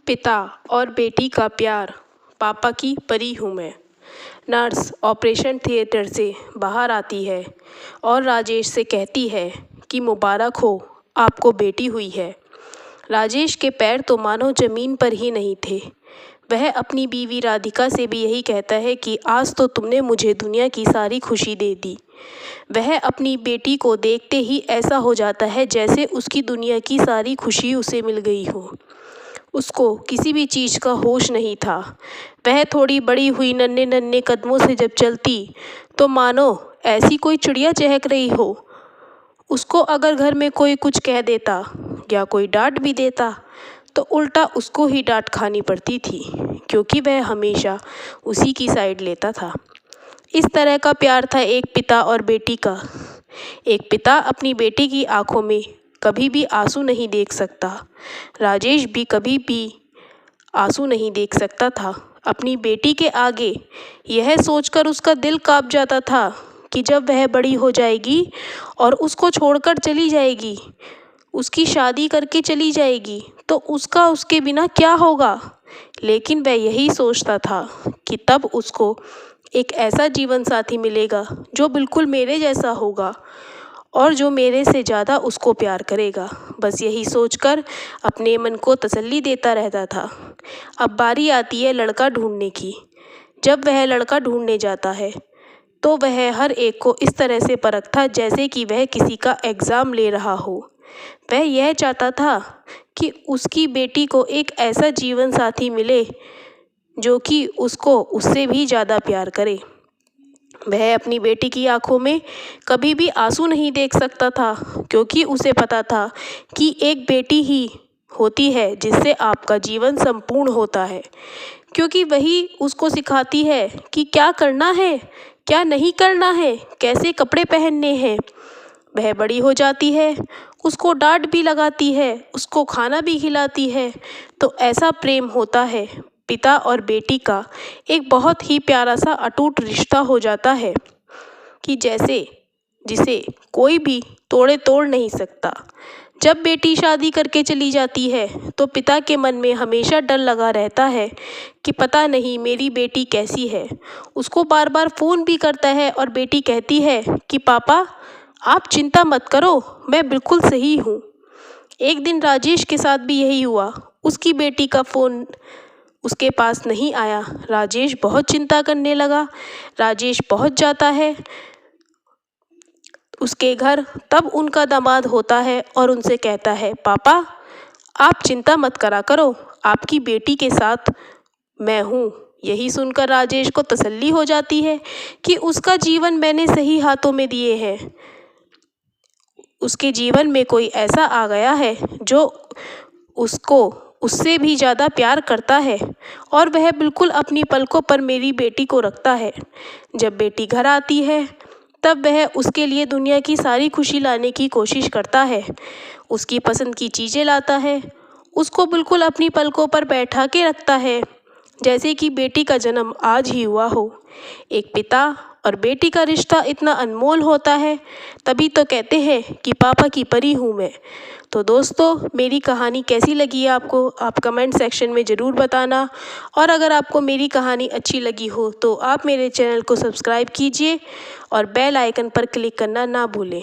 पिता और बेटी का प्यार। पापा की परी हूँ मैं। नर्स ऑपरेशन थिएटर से बाहर आती है और राजेश से कहती है कि मुबारक हो, आपको बेटी हुई है। राजेश के पैर तो मानो जमीन पर ही नहीं थे। वह अपनी बीवी राधिका से भी यही कहता है कि आज तो तुमने मुझे दुनिया की सारी खुशी दे दी। वह अपनी बेटी को देखते ही ऐसा हो जाता है जैसे उसकी दुनिया की सारी खुशी उसे मिल गई हो। उसको किसी भी चीज़ का होश नहीं था। वह थोड़ी बड़ी हुई नन्हे नन्हे कदमों से जब चलती तो मानो ऐसी कोई चिड़िया चहक रही हो। उसको अगर घर में कोई कुछ कह देता या कोई डांट भी देता तो उल्टा उसको ही डांट खानी पड़ती थी, क्योंकि वह हमेशा उसी की साइड लेता था। इस तरह का प्यार था एक पिता और बेटी का। एक पिता अपनी बेटी की आंखों में कभी भी आंसू नहीं देख सकता। राजेश भी कभी भी आंसू नहीं देख सकता था। अपनी बेटी के आगे यह सोचकर उसका दिल कांप जाता था कि जब वह बड़ी हो जाएगी और उसको छोड़कर चली जाएगी, उसकी शादी करके चली जाएगी, तो उसका उसके बिना क्या होगा। लेकिन वह यही सोचता था कि तब उसको एक ऐसा जीवन साथी मिलेगा जो बिल्कुल मेरे जैसा होगा और जो मेरे से ज़्यादा उसको प्यार करेगा। बस यही सोचकर अपने मन को तसल्ली देता रहता था। अब बारी आती है लड़का ढूंढने की। जब वह लड़का ढूंढने जाता है तो वह हर एक को इस तरह से परखता जैसे कि वह किसी का एग्ज़ाम ले रहा हो। वह यह चाहता था कि उसकी बेटी को एक ऐसा जीवन साथी मिले जो कि उसको उससे भी ज़्यादा प्यार करे। वह अपनी बेटी की आंखों में कभी भी आंसू नहीं देख सकता था, क्योंकि उसे पता था कि एक बेटी ही होती है जिससे आपका जीवन संपूर्ण होता है, क्योंकि वही उसको सिखाती है कि क्या करना है, क्या नहीं करना है, कैसे कपड़े पहनने हैं। वह बड़ी हो जाती है, उसको डांट भी लगाती है, उसको खाना भी खिलाती है। तो ऐसा प्रेम होता है पिता और बेटी का, एक बहुत ही प्यारा सा अटूट रिश्ता हो जाता है कि जैसे जिसे कोई भी तोड़ नहीं सकता। जब बेटी शादी करके चली जाती है तो पिता के मन में हमेशा डर लगा रहता है कि पता नहीं मेरी बेटी कैसी है। उसको बार बार फ़ोन भी करता है और बेटी कहती है कि पापा आप चिंता मत करो, मैं बिल्कुल सही हूँ। एक दिन राजेश के साथ भी यही हुआ। उसकी बेटी का फ़ोन उसके पास नहीं आया। राजेश बहुत चिंता करने लगा। राजेश पहुंच जाता है उसके घर। तब उनका दामाद होता है और उनसे कहता है, पापा आप चिंता मत करा करो, आपकी बेटी के साथ मैं हूँ। यही सुनकर राजेश को तसल्ली हो जाती है कि उसका जीवन मैंने सही हाथों में दिए हैं। उसके जीवन में कोई ऐसा आ गया है जो उसको उससे भी ज़्यादा प्यार करता है और वह बिल्कुल अपनी पलकों पर मेरी बेटी को रखता है। जब बेटी घर आती है तब वह उसके लिए दुनिया की सारी खुशी लाने की कोशिश करता है। उसकी पसंद की चीज़ें लाता है, उसको बिल्कुल अपनी पलकों पर बैठा के रखता है जैसे कि बेटी का जन्म आज ही हुआ हो। एक पिता और बेटी का रिश्ता इतना अनमोल होता है, तभी तो कहते हैं कि पापा की परी हूँ मैं। तो दोस्तों, मेरी कहानी कैसी लगी आपको, आप कमेंट सेक्शन में ज़रूर बताना। और अगर आपको मेरी कहानी अच्छी लगी हो तो आप मेरे चैनल को सब्सक्राइब कीजिए और बेल आइकन पर क्लिक करना ना भूलें।